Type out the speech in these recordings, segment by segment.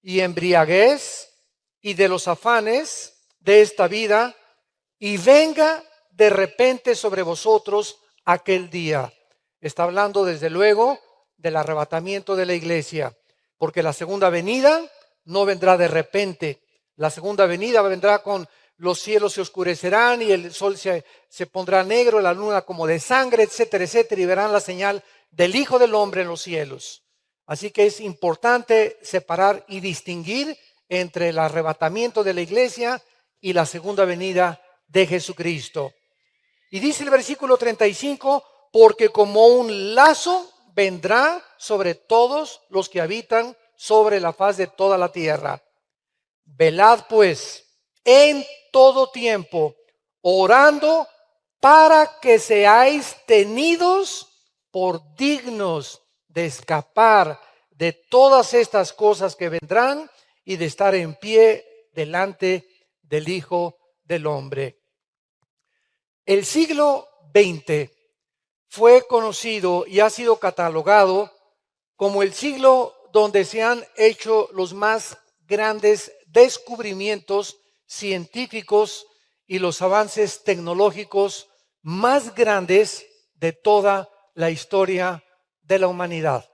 y embriaguez y de los afanes de esta vida, y venga de repente sobre vosotros aquel día. Está hablando desde luego del arrebatamiento de la iglesia, porque la segunda venida no vendrá de repente. La segunda venida vendrá con los cielos se oscurecerán y el sol se pondrá negro, la luna como de sangre, etcétera, etcétera, y verán la señal del Hijo del Hombre en los cielos. Así que es importante separar y distinguir entre el arrebatamiento de la iglesia y la segunda venida de Jesucristo. Y dice el versículo 35, porque como un lazo vendrá sobre todos los que habitan sobre la faz de toda la tierra. Velad pues en todo tiempo, orando para que seáis tenidos por dignos de escapar de todas estas cosas que vendrán y de estar en pie delante del Hijo del Hombre. El siglo XX fue conocido y ha sido catalogado como el siglo donde se han hecho los más grandes descubrimientos científicos y los avances tecnológicos más grandes de toda la historia de la humanidad.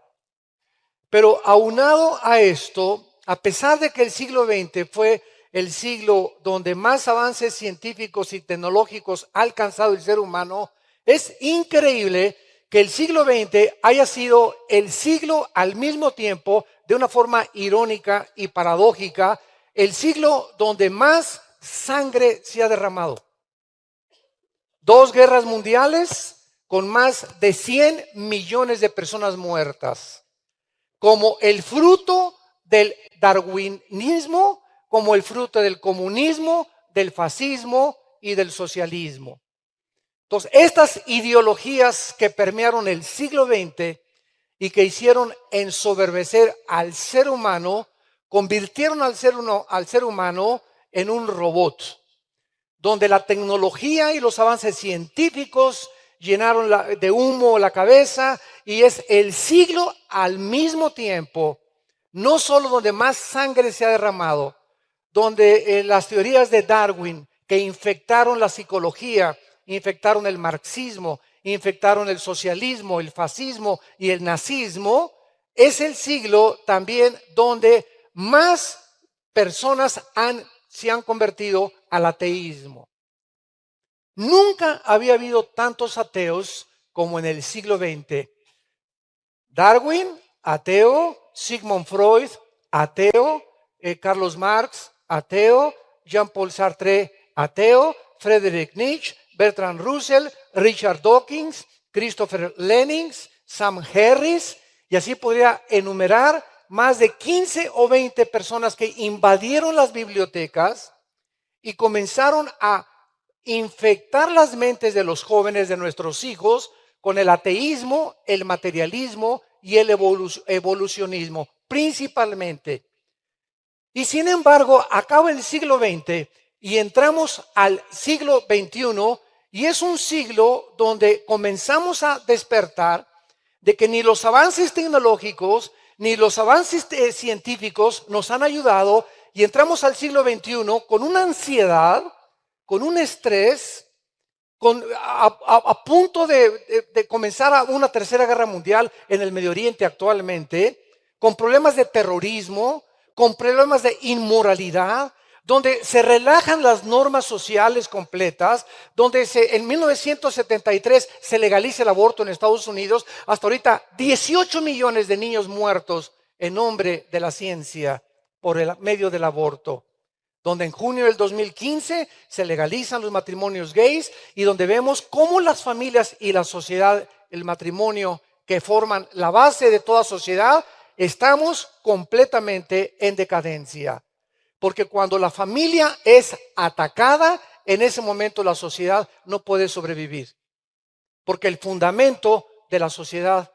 Pero aunado a esto, a pesar de que el siglo XX fue el siglo donde más avances científicos y tecnológicos ha alcanzado el ser humano, es increíble que el siglo XX haya sido el siglo al mismo tiempo, de una forma irónica y paradójica, el siglo donde más sangre se ha derramado. 2 guerras mundiales con más de 100 millones de personas muertas, como el fruto del darwinismo, como el fruto del comunismo, del fascismo y del socialismo. Entonces, estas ideologías que permearon el siglo XX y que hicieron ensoberbecer al ser humano, convirtieron al ser humano en un robot, donde la tecnología y los avances científicos llenaron de humo la cabeza, y es el siglo al mismo tiempo, no solo donde más sangre se ha derramado, donde las teorías de Darwin que infectaron la psicología, infectaron el marxismo, infectaron el socialismo, el fascismo y el nazismo, es el siglo también donde más personas se han convertido al ateísmo. Nunca había habido tantos ateos como en el siglo XX. Darwin, ateo; Sigmund Freud, ateo; Carlos Marx, ateo; Jean-Paul Sartre, ateo; Friedrich Nietzsche, Bertrand Russell, Richard Dawkins, Christopher Lenin, Sam Harris, y así podría enumerar más de 15 o 20 personas que invadieron las bibliotecas y comenzaron a infectar las mentes de los jóvenes, de nuestros hijos, con el ateísmo, el materialismo y el evolucionismo, principalmente. Y sin embargo, acaba el siglo XX y entramos al siglo XXI, y es un siglo donde comenzamos a despertar de que ni los avances tecnológicos ni los avances científicos nos han ayudado, y entramos al siglo XXI con una ansiedad, con un estrés, a punto de comenzar una tercera guerra mundial en el Medio Oriente actualmente, con problemas de terrorismo, con problemas de inmoralidad, donde se relajan las normas sociales completas, donde en 1973 se legaliza el aborto en Estados Unidos, hasta ahorita 18 millones de niños muertos en nombre de la ciencia por el medio del aborto, donde en junio del 2015 se legalizan los matrimonios gays, y donde vemos cómo las familias y la sociedad, el matrimonio que forman la base de toda sociedad, estamos completamente en decadencia. Porque cuando la familia es atacada, en ese momento la sociedad no puede sobrevivir. Porque el fundamento de la sociedad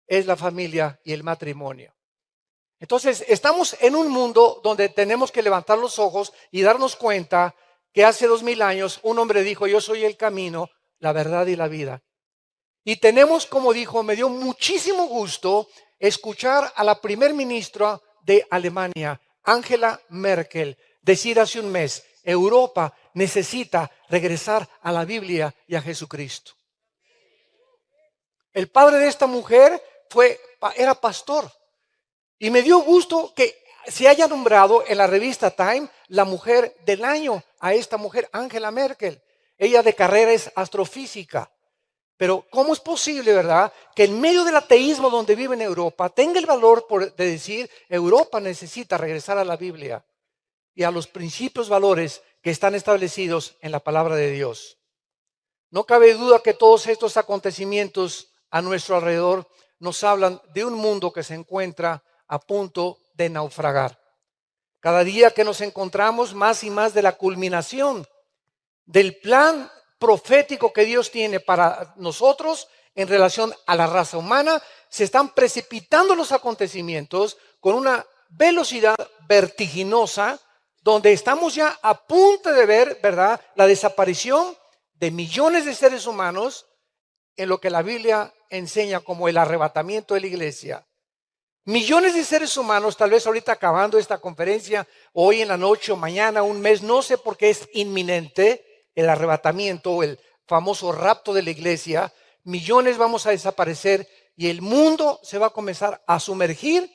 es la familia y el matrimonio. Entonces, estamos en un mundo donde tenemos que levantar los ojos y darnos cuenta que hace 2000 años un hombre dijo: yo soy el camino, la verdad y la vida. Y tenemos, como dijo, me dio muchísimo gusto escuchar a la primer ministra de Alemania, Angela Merkel, decir hace un mes: Europa necesita regresar a la Biblia y a Jesucristo. El padre de esta mujer era pastor. Y me dio gusto que se haya nombrado en la revista Time la mujer del año a esta mujer, Angela Merkel. Ella de carrera es astrofísica. Pero ¿cómo es posible, verdad, que en medio del ateísmo donde vive en Europa tenga el valor de decir: Europa necesita regresar a la Biblia y a los principios, valores que están establecidos en la palabra de Dios? No cabe duda que todos estos acontecimientos a nuestro alrededor nos hablan de un mundo que se encuentra a punto de naufragar. Cada día que nos encontramos más y más de la culminación del plan profético que Dios tiene para nosotros en relación a la raza humana, se están precipitando los acontecimientos con una velocidad vertiginosa, donde estamos ya a punto de ver, ¿verdad?, la desaparición de millones de seres humanos en lo que la Biblia enseña como el arrebatamiento de la iglesia. Millones de seres humanos, tal vez ahorita acabando esta conferencia, hoy en la noche o mañana, un mes, no sé por qué es inminente el arrebatamiento o el famoso rapto de la iglesia. Millones vamos a desaparecer y el mundo se va a comenzar a sumergir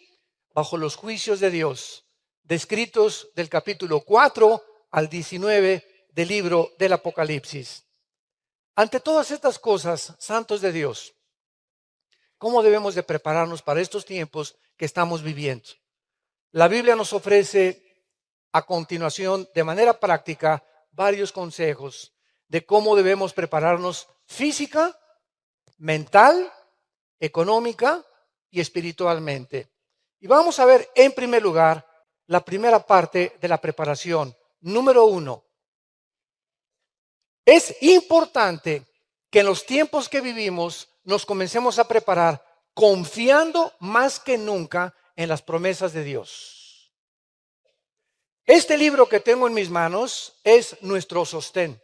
bajo los juicios de Dios, descritos del capítulo 4 al 19 del libro del Apocalipsis. Ante todas estas cosas, santos de Dios, ¿cómo debemos de prepararnos para estos tiempos que estamos viviendo? La Biblia nos ofrece a continuación, de manera práctica, varios consejos de cómo debemos prepararnos física, mental, económica y espiritualmente. Y vamos a ver en primer lugar la primera parte de la preparación. Número 1. Es importante que en los tiempos que vivimos nos comencemos a preparar confiando más que nunca en las promesas de Dios. Este libro que tengo en mis manos es nuestro sostén,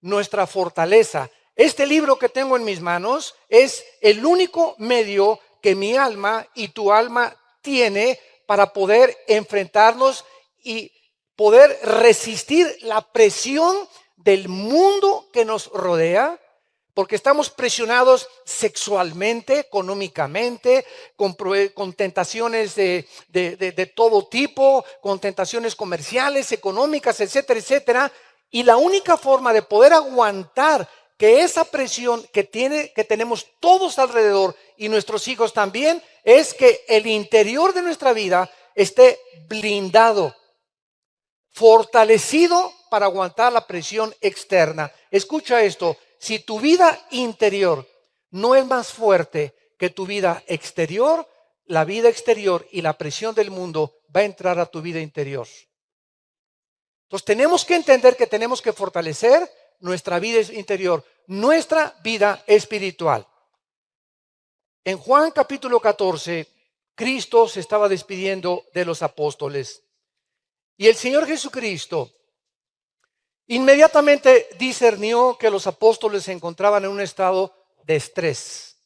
nuestra fortaleza. Este libro que tengo en mis manos es el único medio que mi alma y tu alma tiene para poder enfrentarnos y poder resistir la presión del mundo que nos rodea, porque estamos presionados sexualmente, económicamente, con tentaciones de todo tipo, con tentaciones comerciales, económicas, etcétera, etcétera. Y la única forma de poder aguantar que esa presión que tenemos todos alrededor y nuestros hijos también, es que el interior de nuestra vida esté blindado, fortalecido para aguantar la presión externa. Escucha esto: si tu vida interior no es más fuerte que tu vida exterior, la vida exterior y la presión del mundo va a entrar a tu vida interior. Entonces tenemos que entender que tenemos que fortalecer nuestra vida interior, nuestra vida espiritual. En Juan capítulo 14, Cristo se estaba despidiendo de los apóstoles. Y el Señor Jesucristo inmediatamente discernió que los apóstoles se encontraban en un estado de estrés,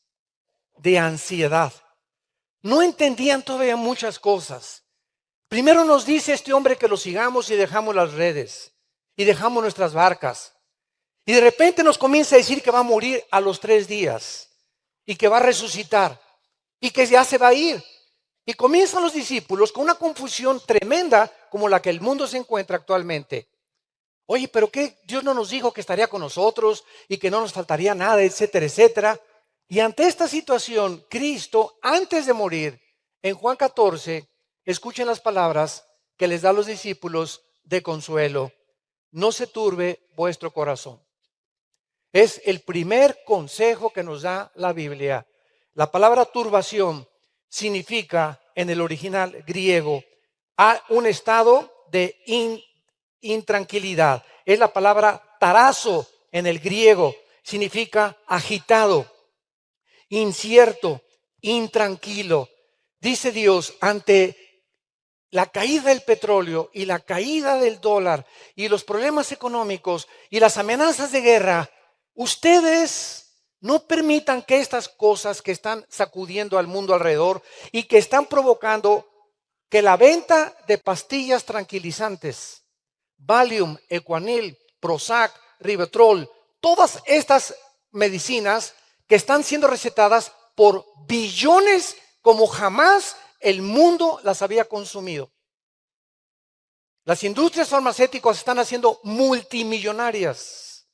de ansiedad. No entendían todavía muchas cosas. Primero nos dice este hombre que lo sigamos y dejamos las redes y dejamos nuestras barcas. Y de repente nos comienza a decir que va a morir a los 3 días y que va a resucitar y que ya se va a ir. Y comienzan los discípulos con una confusión tremenda como la que el mundo se encuentra actualmente. Oye, ¿pero qué? Dios no nos dijo que estaría con nosotros y que no nos faltaría nada, etcétera, etcétera. Y ante esta situación, Cristo, antes de morir, en Juan 14, escuchen las palabras que les da a los discípulos de consuelo: no se turbe vuestro corazón. Es el primer consejo que nos da la Biblia. La palabra turbación significa en el original griego un estado de intranquilidad. Es la palabra tarazo en el griego, significa agitado, incierto, intranquilo. Dice Dios, ante la caída del petróleo y la caída del dólar y los problemas económicos y las amenazas de guerra, ustedes no permitan que estas cosas que están sacudiendo al mundo alrededor y que están provocando que la venta de pastillas tranquilizantes, Valium, Equanil, Prozac, Rivotril, todas estas medicinas que están siendo recetadas por billones como jamás el mundo las había consumido. Las industrias farmacéuticas están haciendo multimillonarias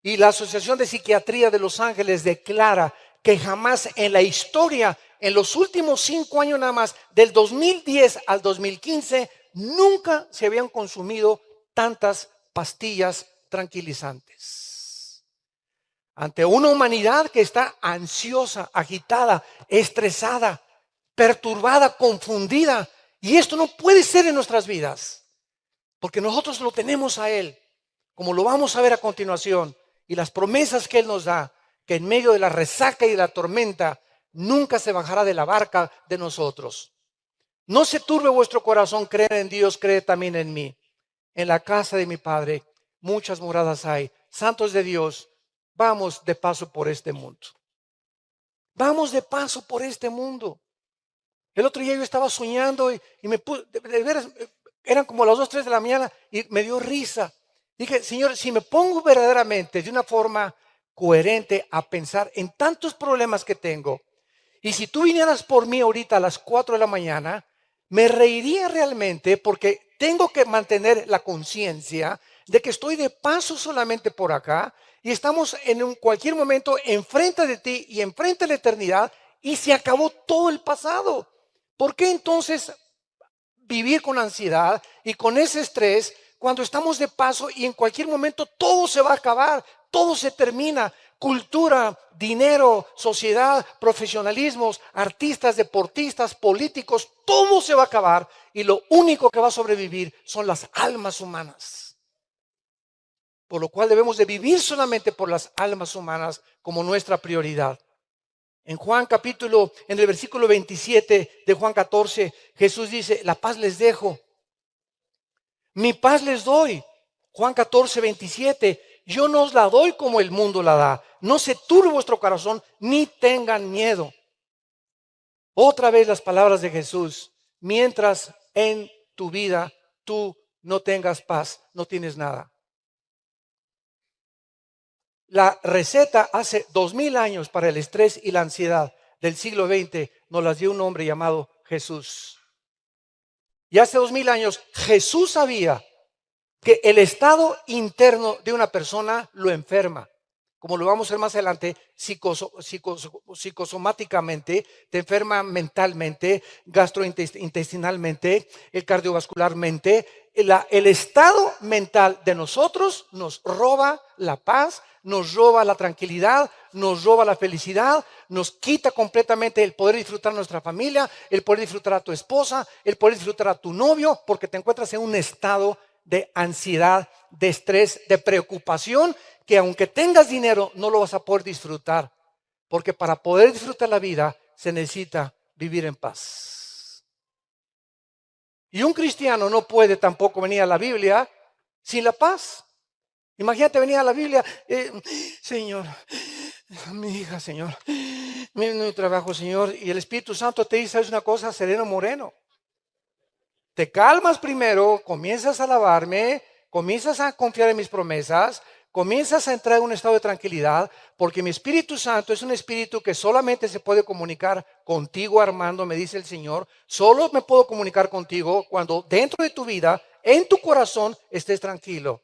y la Asociación de Psiquiatría de Los Ángeles declara que jamás en la historia, en los últimos 5 años nada más, del 2010 al 2015, nunca se habían consumido tantas pastillas tranquilizantes. Ante una humanidad que está ansiosa, agitada, estresada, perturbada, confundida, y esto no puede ser en nuestras vidas, porque nosotros lo tenemos a Él, como lo vamos a ver a continuación, y las promesas que Él nos da, que en medio de la resaca y de la tormenta, nunca se bajará de la barca de nosotros. No se turbe vuestro corazón, creed en Dios, creed también en mí. En la casa de mi Padre muchas moradas hay. Santos de Dios, vamos de paso por este mundo. Vamos de paso por este mundo. El otro día yo estaba soñando y me puse, de veras, eran como las 2, 3 de la mañana y me dio risa. Dije, Señor, si me pongo verdaderamente de una forma coherente a pensar en tantos problemas que tengo, y si tú vinieras por mí ahorita a las 4 de la mañana, me reiría realmente porque tengo que mantener la conciencia de que estoy de paso solamente por acá y estamos en cualquier momento enfrente de ti y enfrente de la eternidad y se acabó todo el pasado. ¿Por qué entonces vivir con ansiedad y con ese estrés cuando estamos de paso y en cualquier momento todo se va a acabar, todo se termina? Cultura, dinero, sociedad, profesionalismos, artistas, deportistas, políticos, todo se va a acabar y lo único que va a sobrevivir son las almas humanas. Por lo cual debemos de vivir solamente por las almas humanas como nuestra prioridad. En en el versículo 27 de Juan 14, Jesús dice, la paz les dejo, mi paz les doy. Juan 14, 27, yo no os la doy como el mundo la da. No se turbe vuestro corazón, ni tengan miedo. Otra vez las palabras de Jesús, mientras en tu vida tú no tengas paz, no tienes nada. La receta hace 2000 años para el estrés y la ansiedad del siglo XX nos las dio un hombre llamado Jesús. Y hace 2000 años Jesús sabía que el estado interno de una persona lo enferma. Como lo vamos a ver más adelante, psicosomáticamente, te enferma mentalmente, gastrointestinalmente, cardiovascularmente. El estado mental de nosotros nos roba la paz, nos roba la tranquilidad, nos roba la felicidad, nos quita completamente el poder disfrutar a nuestra familia, el poder disfrutar a tu esposa, el poder disfrutar a tu novio, porque te encuentras en un estado de ansiedad, de estrés, de preocupación, que aunque tengas dinero no lo vas a poder disfrutar, porque para poder disfrutar la vida se necesita vivir en paz. Y un cristiano no puede tampoco venir a la Biblia sin la paz. Imagínate venir a la Biblia, Señor, mi hija, Señor, mi trabajo, Señor, y el Espíritu Santo te dice, ¿sabes una cosa? Sereno moreno. Te calmas primero, comienzas a alabarme, comienzas a confiar en mis promesas, comienzas a entrar en un estado de tranquilidad, porque mi Espíritu Santo es un espíritu que solamente se puede comunicar contigo, Armando, me dice el Señor. Solo me puedo comunicar contigo cuando dentro de tu vida, en tu corazón, estés tranquilo.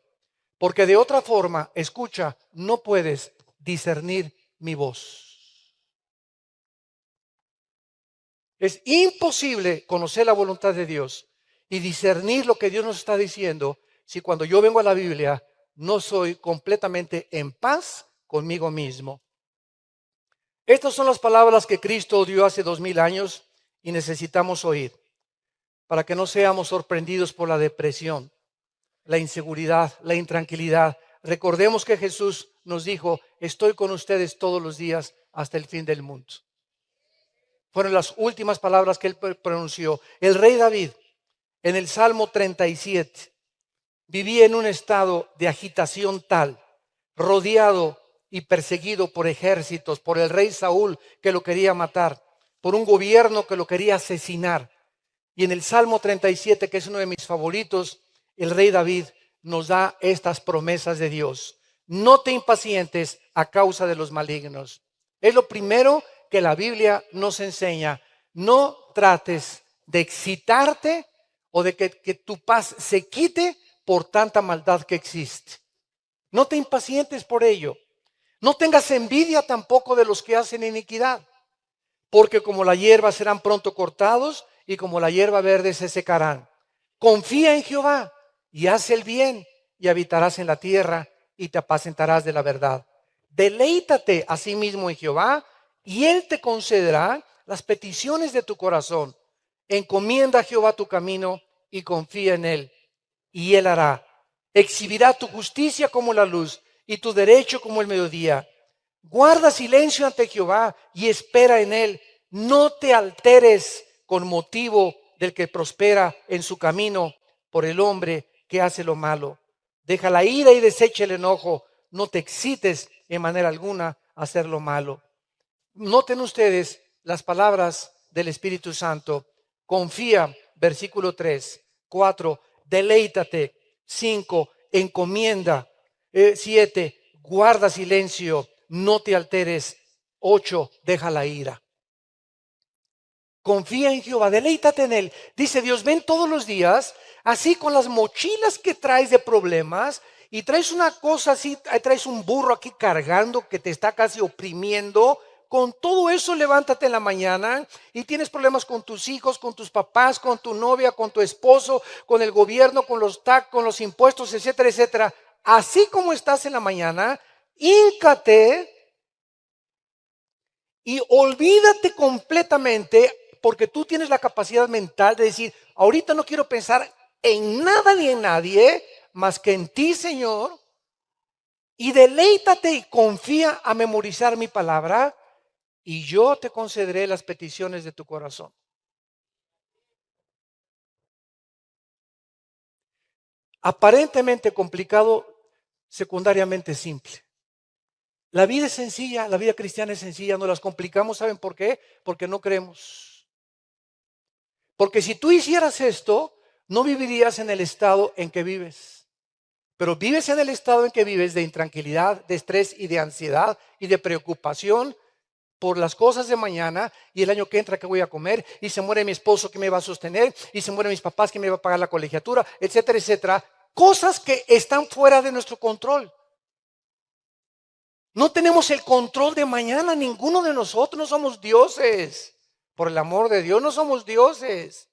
Porque de otra forma, escucha, no puedes discernir mi voz. Es imposible conocer la voluntad de Dios y discernir lo que Dios nos está diciendo si cuando yo vengo a la Biblia no soy completamente en paz conmigo mismo. Estas son las palabras que Cristo dio hace 2000 años y necesitamos oír para que no seamos sorprendidos por la depresión, la inseguridad, la intranquilidad. Recordemos que Jesús nos dijo, estoy con ustedes todos los días hasta el fin del mundo. Fueron las últimas palabras que él pronunció. El rey David, en el Salmo 37, vivía en un estado de agitación tal, rodeado y perseguido por ejércitos, por el rey Saúl que lo quería matar, por un gobierno que lo quería asesinar. Y en el Salmo 37, que es uno de mis favoritos, el rey David nos da estas promesas de Dios. No te impacientes a causa de los malignos. Es lo primero que la Biblia nos enseña. No trates de excitarte o de que tu paz se quite por tanta maldad que existe. No te impacientes por ello. No tengas envidia tampoco de los que hacen iniquidad, porque como la hierba serán pronto cortados y como la hierba verde se secarán. Confía en Jehová y haz el bien y habitarás en la tierra y te apacentarás de la verdad. Deleítate a sí mismo en Jehová y Él te concederá las peticiones de tu corazón. Encomienda a Jehová tu camino y confía en Él y Él hará. Exhibirá tu justicia como la luz y tu derecho como el mediodía. Guarda silencio ante Jehová y espera en Él. No te alteres con motivo del que prospera en su camino por el hombre que hace lo malo. Deja la ira y desecha el enojo. No te excites en manera alguna a hacer lo malo. Noten ustedes las palabras del Espíritu Santo. Confía, versículo 3, 4, deleítate, 5, encomienda, 7, guarda silencio, no te alteres, 8, deja la ira. Confía en Jehová, deleítate en Él. Dice Dios, ven todos los días, así con las mochilas que traes de problemas, y traes una cosa así, traes un burro aquí cargando que te está casi oprimiendo. Con todo eso levántate en la mañana y tienes problemas con tus hijos, con tus papás, con tu novia, con tu esposo, con el gobierno, con los tax, con los impuestos, etcétera, etcétera. Así como estás en la mañana, híncate y olvídate completamente, porque tú tienes la capacidad mental de decir, ahorita no quiero pensar en nada ni en nadie, más que en ti, Señor, y deleítate y confía a memorizar mi palabra, y yo te concederé las peticiones de tu corazón. Aparentemente complicado, secundariamente simple. La vida es sencilla, la vida cristiana es sencilla, no las complicamos, ¿saben por qué? Porque no creemos. Porque si tú hicieras esto, no vivirías en el estado en que vives. Pero vives en el estado en que vives de intranquilidad, de estrés y de ansiedad y de preocupación por las cosas de mañana y el año que entra, ¿qué voy a comer? Y se muere mi esposo, ¿qué me va a sostener? Y se mueren mis papás, ¿qué me va a pagar la colegiatura? Etcétera, etcétera. Cosas que están fuera de nuestro control. No tenemos el control de mañana, ninguno de nosotros, no somos dioses. Por el amor de Dios, no somos dioses.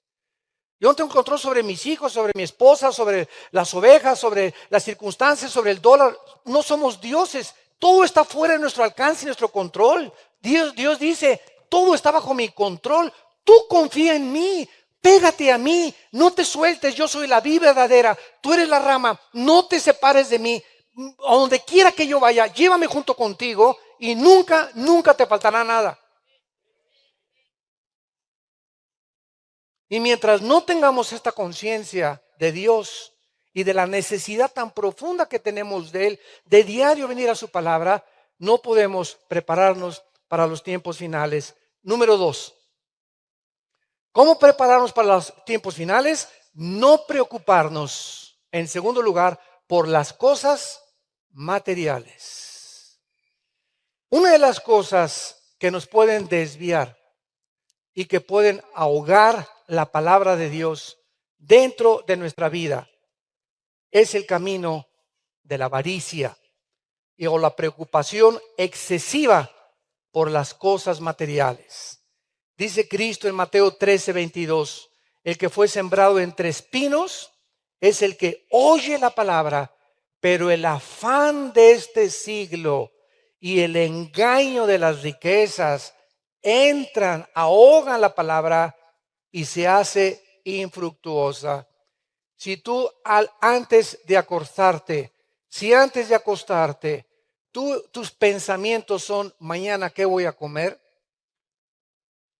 Yo no tengo control sobre mis hijos, sobre mi esposa, sobre las ovejas, sobre las circunstancias, sobre el dólar. No somos dioses. Todo está fuera de nuestro alcance y nuestro control. Dios dice, todo está bajo mi control. Tú confía en mí, pégate a mí, no te sueltes. Yo soy la vid verdadera, tú eres la rama. No te separes de mí. A donde quiera que yo vaya, llévame junto contigo y nunca, nunca te faltará nada. Y mientras no tengamos esta conciencia de Dios y de la necesidad tan profunda que tenemos de Él, de diario venir a su palabra, no podemos prepararnos para los tiempos finales. Número 2, ¿cómo prepararnos para los tiempos finales? No preocuparnos, en segundo lugar, por las cosas materiales. Una de las cosas que nos pueden desviar y que pueden ahogar la palabra de Dios dentro de nuestra vida es el camino de la avaricia o la preocupación excesiva por las cosas materiales. Dice Cristo en Mateo 13:22, el que fue sembrado entre espinos es el que oye la palabra, pero el afán de este siglo y el engaño de las riquezas entran, ahogan la palabra y se hace infructuosa. Si tú antes de acostarte, tus pensamientos son mañana qué voy a comer,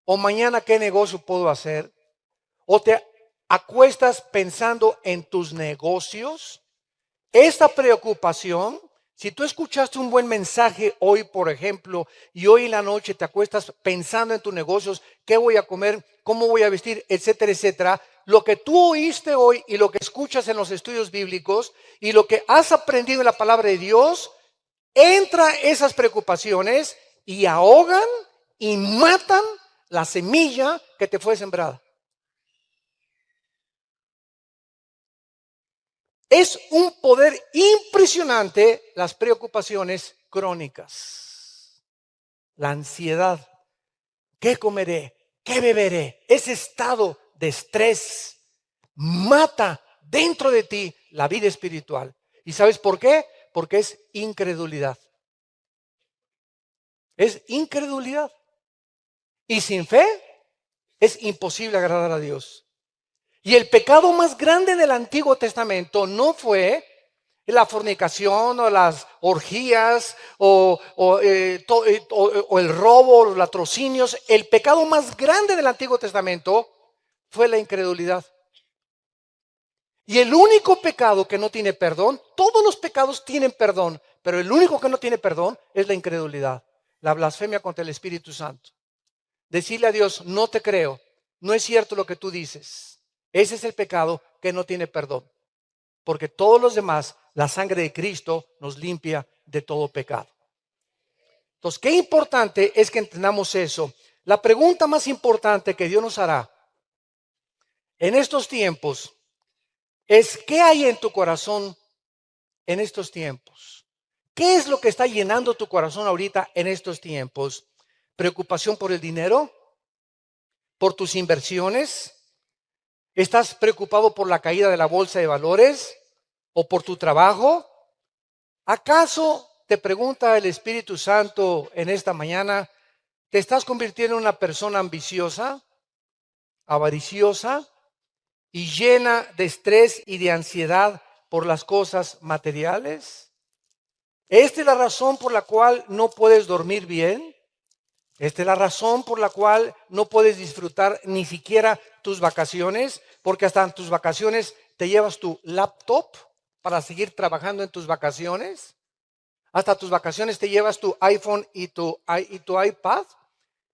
o mañana qué negocio puedo hacer, o te acuestas pensando en tus negocios, esta preocupación Si tú escuchaste un buen mensaje hoy, por ejemplo, y hoy en la noche te acuestas pensando en tus negocios, qué voy a comer, cómo voy a vestir, etcétera, etcétera, lo que tú oíste hoy y lo que escuchas en los estudios bíblicos y lo que has aprendido en la palabra de Dios, entra esas preocupaciones y ahogan y matan la semilla que te fue sembrada. Es un poder impresionante las preocupaciones crónicas, la ansiedad, ¿qué comeré? ¿Qué beberé? Ese estado de estrés mata dentro de ti la vida espiritual. ¿Y sabes por qué? Porque es incredulidad. Es incredulidad. Y sin fe es imposible agradar a Dios. Y el pecado más grande del Antiguo Testamento no fue la fornicación o las orgías o el robo, los latrocinios. El pecado más grande del Antiguo Testamento fue la incredulidad. Y el único pecado que no tiene perdón, todos los pecados tienen perdón, pero el único que no tiene perdón es la incredulidad, la blasfemia contra el Espíritu Santo. Decirle a Dios, no te creo, no es cierto lo que tú dices. Ese es el pecado que no tiene perdón. Porque todos los demás, la sangre de Cristo nos limpia de todo pecado. Entonces, qué importante es que entendamos eso. La pregunta más importante que Dios nos hará en estos tiempos es, ¿qué hay en tu corazón en estos tiempos? ¿Qué es lo que está llenando tu corazón ahorita en estos tiempos? ¿Preocupación por el dinero? ¿Por tus inversiones? ¿Estás preocupado por la caída de la bolsa de valores? ¿O por tu trabajo? ¿Acaso, te pregunta el Espíritu Santo en esta mañana, te estás convirtiendo en una persona ambiciosa, avariciosa y llena de estrés y de ansiedad por las cosas materiales? ¿Esta es la razón por la cual no puedes dormir bien? ¿Esta es la razón por la cual no puedes disfrutar ni siquiera tus vacaciones? Porque hasta en tus vacaciones te llevas tu laptop para seguir trabajando en tus vacaciones. Hasta tus vacaciones te llevas tu iPhone y tu iPad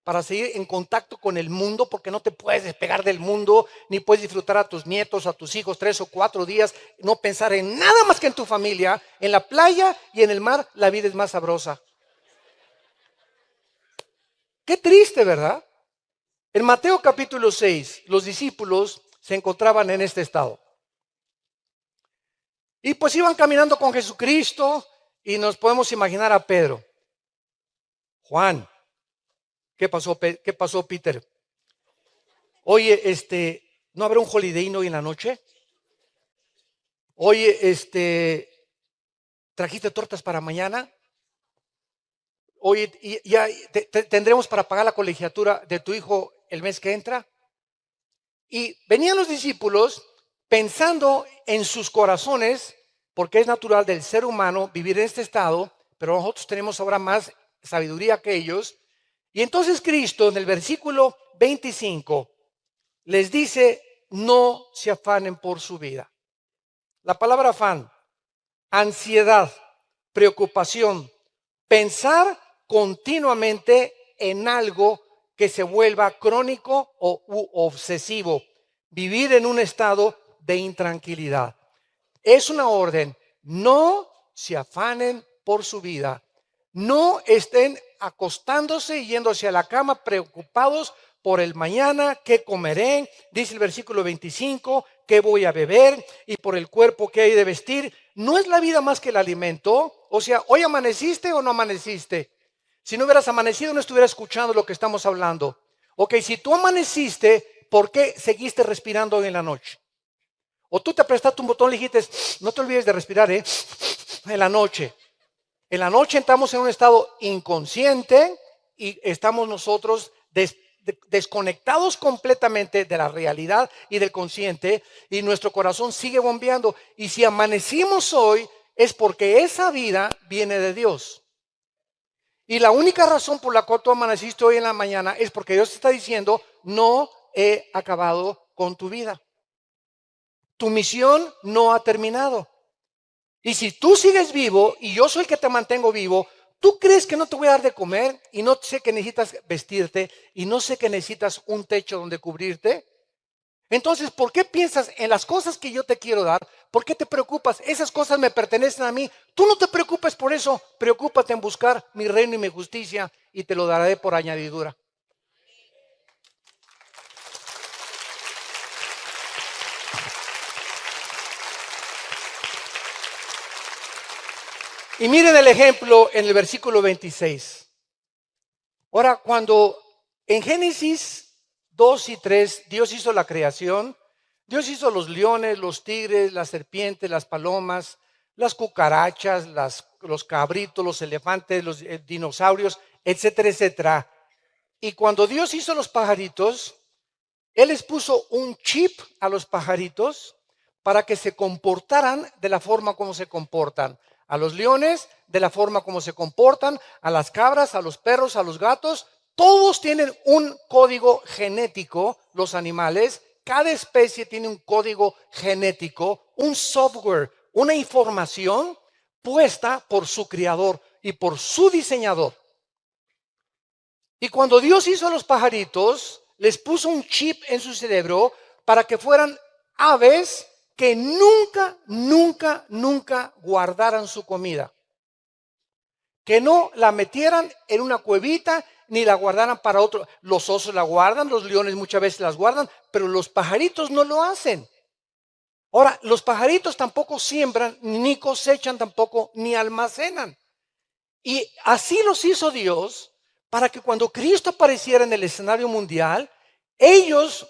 para seguir en contacto con el mundo, porque no te puedes despegar del mundo, ni puedes disfrutar a tus nietos, a tus hijos 3 o 4 días, no pensar en nada más que en tu familia. En la playa y en el mar la vida es más sabrosa. Qué triste, ¿verdad? En Mateo capítulo 6, los discípulos se encontraban en este estado. Y pues iban caminando con Jesucristo y nos podemos imaginar a Pedro. Juan, ¿qué pasó, Peter? Oye, ¿no habrá un holiday hoy en la noche? Oye, ¿trajiste tortas para mañana? Oye, ¿ya tendremos para pagar la colegiatura de tu hijo el mes que entra? Y venían los discípulos pensando en sus corazones, porque es natural del ser humano vivir en este estado, pero nosotros tenemos ahora más sabiduría que ellos. Y entonces Cristo en el versículo 25 les dice, no se afanen por su vida. La palabra afán, ansiedad, preocupación, pensar continuamente en algo que se vuelva crónico o obsesivo, vivir en un estado de intranquilidad. Es una orden, no se afanen por su vida, no estén acostándose y yéndose a la cama preocupados por el mañana, qué comeré, dice el versículo 25, qué voy a beber y por el cuerpo que hay de vestir. ¿No es la vida más que el alimento? O sea, ¿hoy amaneciste o no amaneciste? Si no hubieras amanecido, no estuvieras escuchando lo que estamos hablando. Ok, si tú amaneciste, ¿por qué seguiste respirando hoy en la noche? O tú te prestaste un botón y dijiste, no te olvides de respirar, en la noche. En la noche entramos en un estado inconsciente y estamos nosotros desconectados completamente de la realidad y del consciente, y nuestro corazón sigue bombeando. Y si amanecimos hoy es porque esa vida viene de Dios. Y la única razón por la cual tú amaneciste hoy en la mañana es porque Dios te está diciendo, no he acabado con tu vida. Tu misión no ha terminado. Y si tú sigues vivo y yo soy el que te mantengo vivo, ¿tú crees que no te voy a dar de comer y no sé que necesitas vestirte y no sé que necesitas un techo donde cubrirte? Entonces, ¿por qué piensas en las cosas que yo te quiero dar? ¿Por qué te preocupas? Esas cosas me pertenecen a mí. Tú no te preocupes por eso. Preocúpate en buscar mi reino y mi justicia y te lo daré por añadidura. Y miren el ejemplo en el versículo 26. Ahora, cuando en Génesis 2 y 3 Dios hizo la creación, Dios hizo los leones, los tigres, las serpientes, las palomas, las cucarachas, los cabritos, los elefantes, los dinosaurios, etcétera, etcétera. Y cuando Dios hizo los pajaritos, Él les puso un chip a los pajaritos para que se comportaran de la forma como se comportan. A los leones, de la forma como se comportan, a las cabras, a los perros, a los gatos. Todos tienen un código genético, los animales. Cada especie tiene un código genético, un software, una información puesta por su creador y por su diseñador. Y cuando Dios hizo a los pajaritos, les puso un chip en su cerebro para que fueran aves que nunca, nunca, nunca guardaran su comida. Que no la metieran en una cuevita ni la guardaran para otro. Los osos la guardan, los leones muchas veces las guardan, pero los pajaritos no lo hacen. Ahora, los pajaritos tampoco siembran, ni cosechan tampoco, ni almacenan. Y así los hizo Dios para que cuando Cristo apareciera en el escenario mundial, ellos,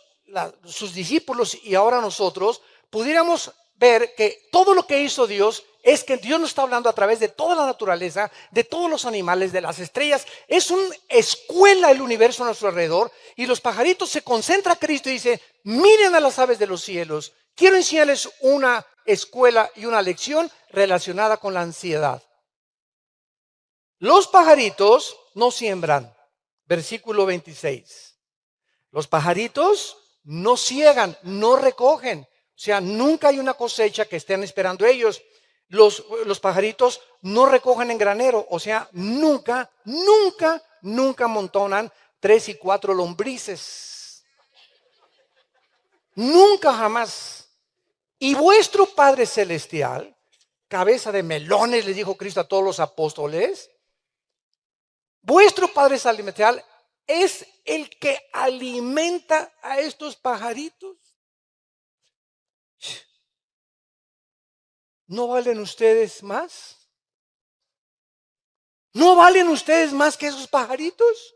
sus discípulos y ahora nosotros, pudiéramos ver que todo lo que hizo Dios es que Dios nos está hablando a través de toda la naturaleza, de todos los animales, de las estrellas. Es una escuela el universo a nuestro alrededor y los pajaritos se concentra Cristo y dice, miren a las aves de los cielos. Quiero enseñarles una escuela y una lección relacionada con la ansiedad. Los pajaritos no siembran, versículo 26. Los pajaritos no ciegan, no recogen. O sea, nunca hay una cosecha que estén esperando ellos. Los pajaritos no recogen en granero. O sea, nunca, nunca, nunca amontonan 3 y 4 lombrices. Nunca jamás. Y vuestro Padre Celestial, cabeza de melones, les dijo Cristo a todos los apóstoles, vuestro Padre Celestial es el que alimenta a estos pajaritos. ¿No valen ustedes más? ¿No valen ustedes más que esos pajaritos?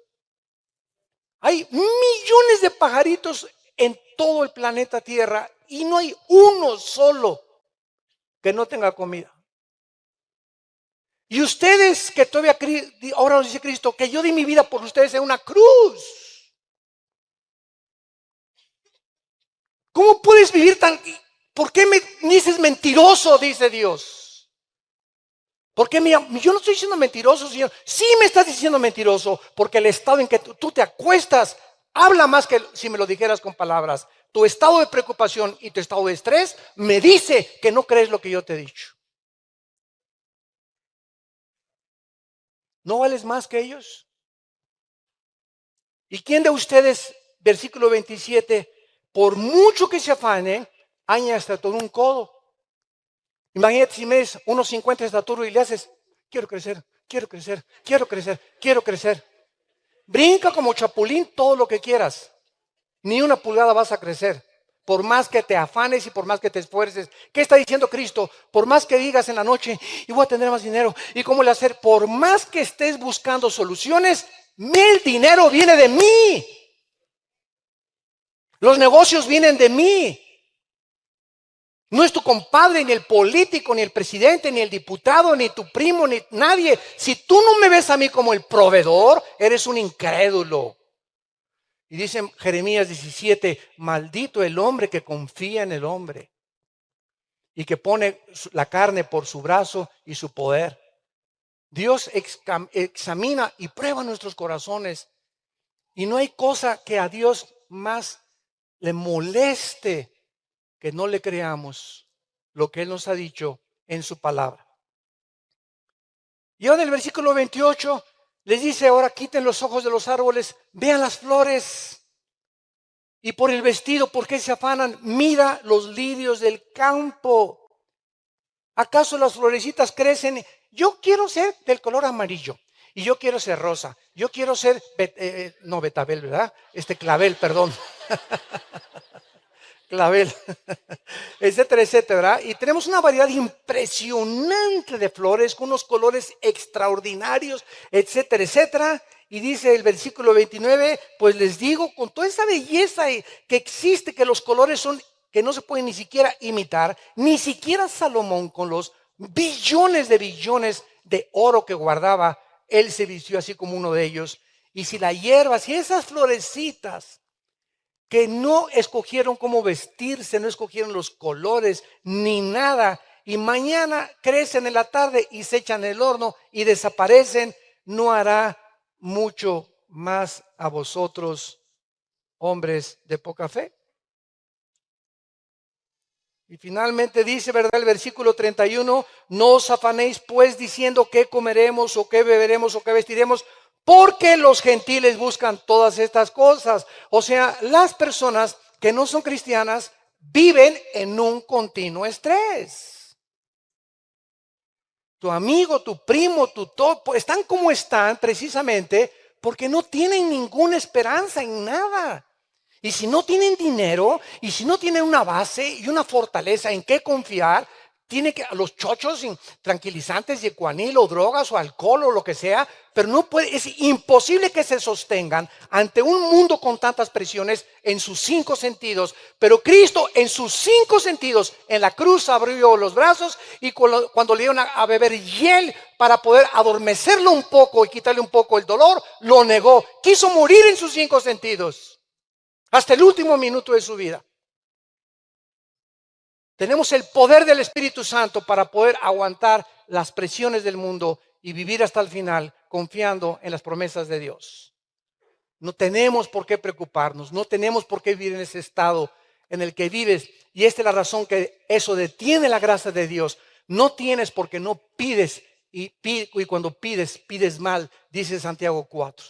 Hay millones de pajaritos en todo el planeta Tierra y no hay uno solo que no tenga comida. Y ustedes que todavía, ahora nos dice Cristo, que yo di mi vida por ustedes en una cruz. ¿Cómo puedes vivir tan? ¿Por qué me dices mentiroso? Dice Dios. Porque yo no estoy diciendo mentiroso, Señor. Sí me estás diciendo mentiroso, porque el estado en que tú te acuestas habla más que si me lo dijeras con palabras. Tu estado de preocupación y tu estado de estrés me dice que no crees lo que yo te he dicho. ¿No vales más que ellos? ¿Y quién de ustedes, versículo 27, por mucho que se afane, añade hasta todo un codo? Imagínate si me es 1.50 de estatura y le haces, quiero crecer, quiero crecer, quiero crecer, quiero crecer. Brinca como chapulín todo lo que quieras. Ni una pulgada vas a crecer. Por más que te afanes y por más que te esfuerces. ¿Qué está diciendo Cristo? Por más que digas en la noche, y voy a tener más dinero, ¿y cómo le hacer? Por más que estés buscando soluciones, el dinero viene de mí. Los negocios vienen de mí. No es tu compadre, ni el político, ni el presidente, ni el diputado, ni tu primo, ni nadie. Si tú no me ves a mí como el proveedor, eres un incrédulo. Y dice Jeremías 17, maldito el hombre que confía en el hombre y que pone la carne por su brazo y su poder. Dios examina y prueba nuestros corazones. Y no hay cosa que a Dios más le moleste que no le creamos lo que Él nos ha dicho en su palabra. Y ahora en el versículo 28 les dice, ahora quiten los ojos de los árboles, vean las flores. Y por el vestido, ¿por qué se afanan? Mira los lirios del campo. ¿Acaso las florecitas crecen? Yo quiero ser del color amarillo. Y yo quiero ser rosa. Yo quiero ser, no betabel, ¿verdad? Clavel, perdón. Clavel, etcétera, etcétera, ¿verdad? Y tenemos una variedad impresionante de flores con unos colores extraordinarios, etcétera, etcétera. Y dice el versículo 29, pues les digo, con toda esa belleza que existe, que los colores son, que no se pueden ni siquiera imitar, ni siquiera Salomón con los billones de oro que guardaba, él se vistió así como uno de ellos. Y si la hierba, si esas florecitas que no escogieron cómo vestirse, no escogieron los colores ni nada, y mañana crecen en la tarde y se echan en el horno y desaparecen, no hará mucho más a vosotros, hombres de poca fe. Y finalmente dice, ¿verdad? El versículo 31, no os afanéis pues diciendo qué comeremos o qué beberemos o qué vestiremos, porque los gentiles buscan todas estas cosas. O sea, las personas que no son cristianas viven en un continuo estrés. Tu amigo, tu primo, tu todo, están como están precisamente porque no tienen ninguna esperanza en nada. Y si no tienen dinero, y si no tienen una base y una fortaleza en qué confiar, tiene que los chochos tranquilizantes, Yecuanil o drogas o alcohol o lo que sea, pero no puede, es imposible que se sostengan ante un mundo con tantas presiones en sus 5 sentidos. Pero Cristo en sus 5 sentidos, en la cruz abrió los brazos y cuando le dieron a beber hiel para poder adormecerlo un poco y quitarle un poco el dolor, lo negó. Quiso morir en sus 5 sentidos. Hasta el último minuto de su vida. Tenemos el poder del Espíritu Santo para poder aguantar las presiones del mundo y vivir hasta el final confiando en las promesas de Dios. No tenemos por qué preocuparnos, no tenemos por qué vivir en ese estado en el que vives. Y esta es la razón que eso detiene la gracia de Dios. No tienes porque no pides y cuando pides mal, dice Santiago 4.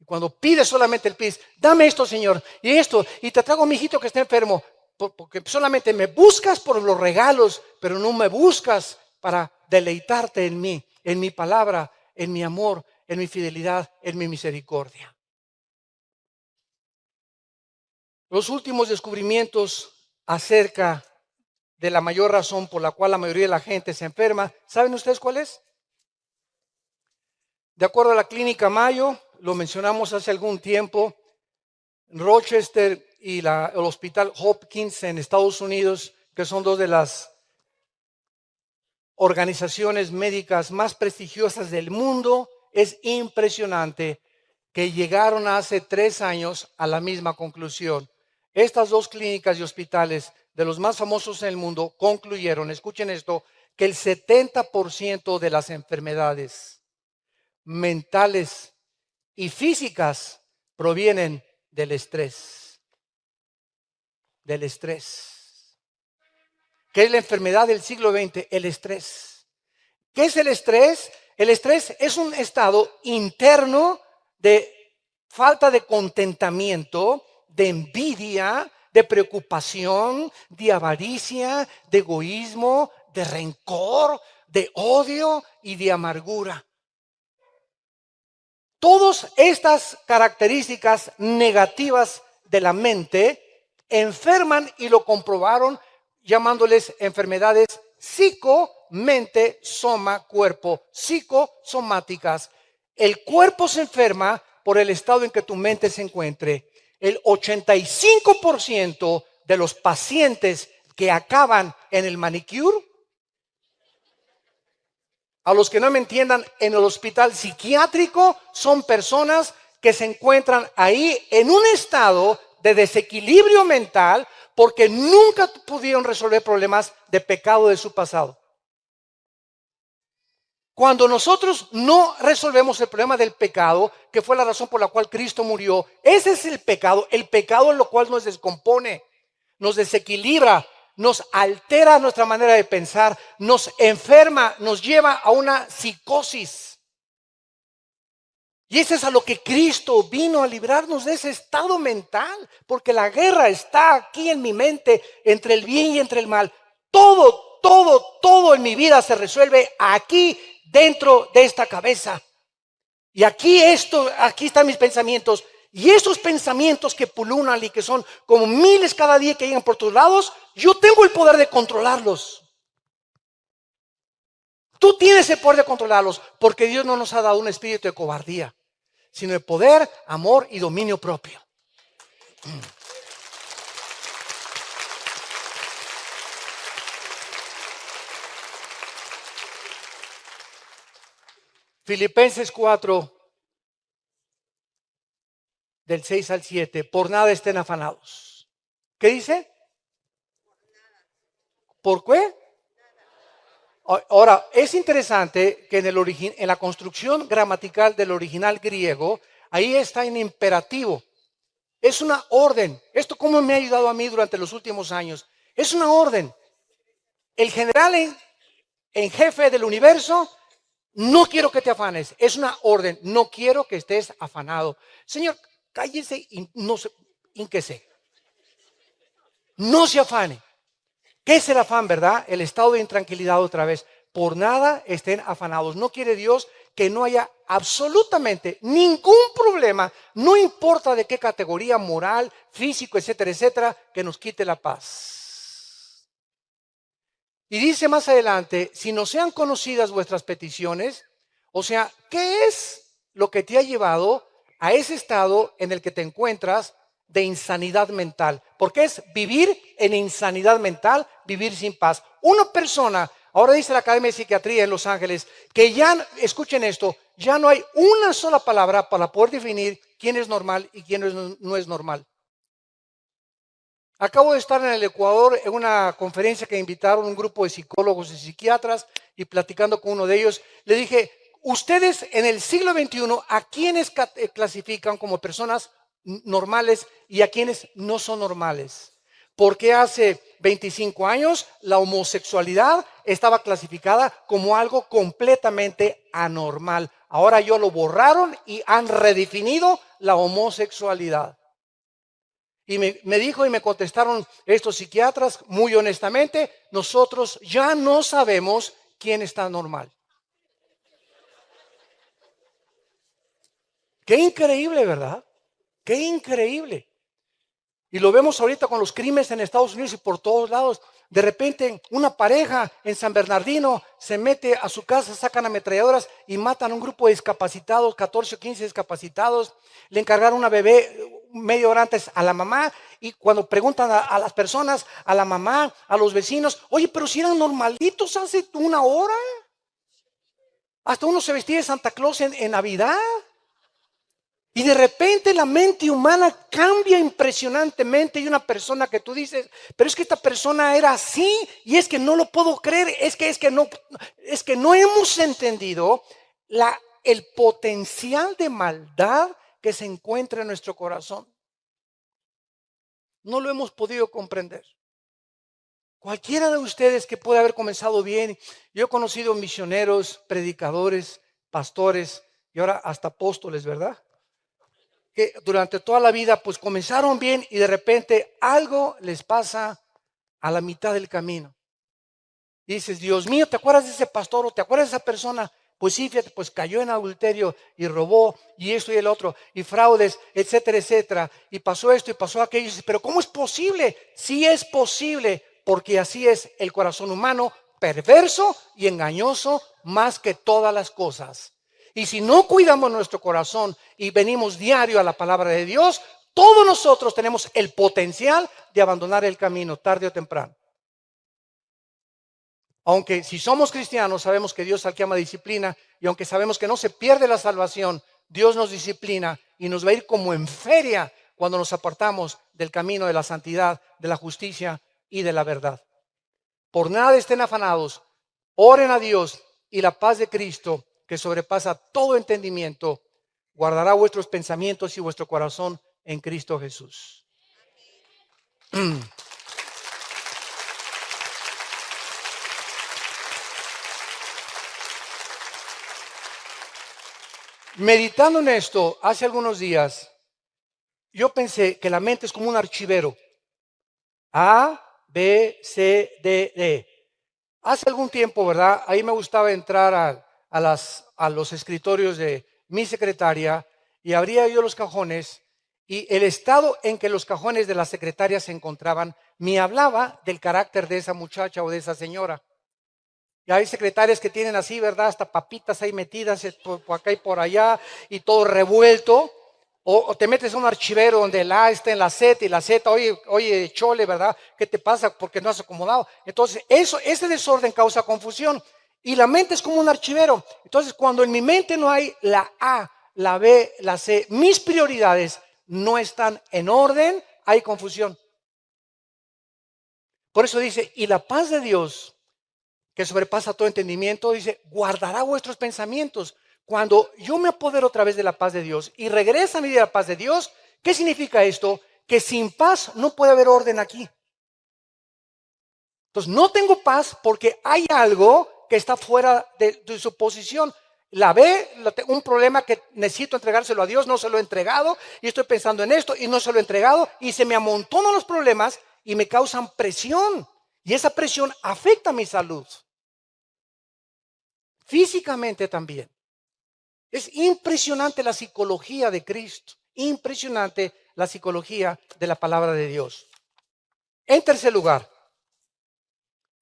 Cuando pides solamente el pides, dame esto, Señor, y esto, y te traigo a mi hijito que está enfermo, porque solamente me buscas por los regalos, pero no me buscas para deleitarte en mí, en mi palabra, en mi amor, en mi fidelidad, en mi misericordia. Los últimos descubrimientos acerca de la mayor razón por la cual la mayoría de la gente se enferma, ¿saben ustedes cuál es? De acuerdo a la clínica Mayo, lo mencionamos hace algún tiempo, Rochester y el Hospital Hopkins en Estados Unidos, que son 2 de las organizaciones médicas más prestigiosas del mundo, es impresionante que llegaron hace 3 años a la misma conclusión. Estas 2 clínicas y hospitales de los más famosos en el mundo concluyeron, escuchen esto, que el 70% de las enfermedades mentales y físicas provienen del estrés. Del estrés. ¿Qué es la enfermedad del siglo XX? El estrés. ¿Qué es el estrés? El estrés es un estado interno de falta de contentamiento, de envidia, de preocupación, de avaricia, de egoísmo, de rencor, de odio y de amargura. Todas estas características negativas de la mente enferman y lo comprobaron llamándoles enfermedades psico-mente, soma, cuerpo, psicosomáticas. El cuerpo se enferma por el estado en que tu mente se encuentre. El 85% de los pacientes que acaban en el manicure, a los que no me entiendan, en el hospital psiquiátrico, son personas que se encuentran ahí en un estado de desequilibrio mental porque nunca pudieron resolver problemas de pecado de su pasado. Cuando nosotros no resolvemos el problema del pecado, que fue la razón por la cual Cristo murió, ese es el pecado en lo cual nos descompone, nos desequilibra, nos altera nuestra manera de pensar, nos enferma, nos lleva a una psicosis. Y eso es a lo que Cristo vino a librarnos de ese estado mental, porque la guerra está aquí en mi mente entre el bien y entre el mal. Todo en mi vida se resuelve aquí dentro de esta cabeza. Y aquí están mis pensamientos. Y esos pensamientos que pululan y que son como miles cada día que llegan por todos lados, yo tengo el poder de controlarlos. Tú tienes el poder de controlarlos, porque Dios no nos ha dado un espíritu de cobardía, sino de poder, amor y dominio propio. Filipenses 4, del 6 al 7, por nada estén afanados. ¿Qué dice? ¿Por qué? Ahora, es interesante que en la construcción gramatical del original griego, ahí está en imperativo. Es una orden. Esto cómo me ha ayudado a mí durante los últimos años. Es una orden. El general en jefe del universo, no quiero que te afanes. Es una orden. No quiero que estés afanado. Señor, cállese y no se ínquese. No se afane. ¿Qué es el afán, verdad? El estado de intranquilidad otra vez. Por nada estén afanados. No quiere Dios que no haya absolutamente ningún problema, no importa de qué categoría moral, físico, etcétera, etcétera, que nos quite la paz. Y dice más adelante, si no sean conocidas vuestras peticiones, o sea, ¿qué es lo que te ha llevado a ese estado en el que te encuentras de insanidad mental? Porque es vivir en insanidad mental, vivir sin paz. Una persona, ahora dice la Academia de Psiquiatría en Los Ángeles, que ya, escuchen esto, ya no hay una sola palabra para poder definir quién es normal y quién no es normal. Acabo de estar en el Ecuador en una conferencia que invitaron un grupo de psicólogos y psiquiatras, y platicando con uno de ellos, le dije, ustedes en el siglo XXI, ¿a quiénes clasifican como personas normales y a quienes no son normales? Porque hace 25 años la homosexualidad estaba clasificada como algo completamente anormal. Ahora ya lo borraron y han redefinido la homosexualidad. Y me dijo y me contestaron estos psiquiatras muy honestamente, nosotros ya no sabemos quién está normal. Qué increíble, ¿verdad? Qué increíble. Y lo vemos ahorita con los crímenes en Estados Unidos y por todos lados. De repente una pareja en San Bernardino se mete a su casa, sacan ametralladoras y matan a un grupo de discapacitados, 14 o 15 discapacitados. Le encargaron una bebé media hora antes a la mamá, y cuando preguntan a las personas, a la mamá, a los vecinos, oye, pero si eran normalitos hace una hora. Hasta uno se vestía de Santa Claus en Navidad. Y de repente la mente humana cambia impresionantemente, y una persona que tú dices, pero es que esta persona era así, y es que no lo puedo creer, es que no hemos entendido el potencial de maldad que se encuentra en nuestro corazón. No lo hemos podido comprender. Cualquiera de ustedes que puede haber comenzado bien, yo he conocido misioneros, predicadores, pastores y ahora hasta apóstoles, ¿verdad? Que durante toda la vida pues comenzaron bien y de repente algo les pasa a la mitad del camino. Y dices, Dios mío, ¿te acuerdas de ese pastor o te acuerdas de esa persona? Pues sí, fíjate, pues cayó en adulterio y robó y esto y el otro y fraudes, etcétera, etcétera. Y pasó esto y pasó aquello. Y dices, pero ¿cómo es posible? Sí es posible, porque así es el corazón humano, perverso y engañoso más que todas las cosas. Y si no cuidamos nuestro corazón y venimos diario a la palabra de Dios, todos nosotros tenemos el potencial de abandonar el camino tarde o temprano. Aunque si somos cristianos sabemos que Dios al que ama disciplina, y aunque sabemos que no se pierde la salvación, Dios nos disciplina y nos va a ir como en feria cuando nos apartamos del camino de la santidad, de la justicia y de la verdad. Por nada estén afanados, oren a Dios, y la paz de Cristo, que sobrepasa todo entendimiento, guardará vuestros pensamientos y vuestro corazón en Cristo Jesús. Meditando en esto, hace algunos días, yo pensé que la mente es como un archivero. A, B, C, D, E. Hace algún tiempo, ¿verdad? Ahí me gustaba entrar a los escritorios de mi secretaria y abría yo los cajones y el estado en que los cajones de la secretaria se encontraban me hablaba del carácter de esa muchacha o de esa señora. Y hay secretarias que tienen así, ¿verdad? Hasta papitas ahí metidas por acá y por allá y todo revuelto. O te metes a un archivero donde el A está en la Z y la Z, oye, Chole, ¿verdad? ¿Qué te pasa? Porque no has acomodado. Entonces, ese desorden causa confusión. Y la mente es como un archivero. Entonces, cuando en mi mente no hay la A, la B, la C, mis prioridades no están en orden, hay confusión. Por eso dice, y la paz de Dios, que sobrepasa todo entendimiento, dice, guardará vuestros pensamientos. Cuando yo me apodero otra vez de la paz de Dios y regresa a mi vida la paz de Dios, ¿qué significa esto? Que sin paz no puede haber orden aquí. Entonces, no tengo paz porque hay algo que está fuera de su posición. La B, un problema que necesito entregárselo a Dios, no se lo he entregado y estoy pensando en esto y no se lo he entregado y se me amontonan los problemas y me causan presión. Y esa presión afecta mi salud. Físicamente también. Es impresionante la psicología de Cristo, impresionante la psicología de la palabra de Dios. En tercer lugar,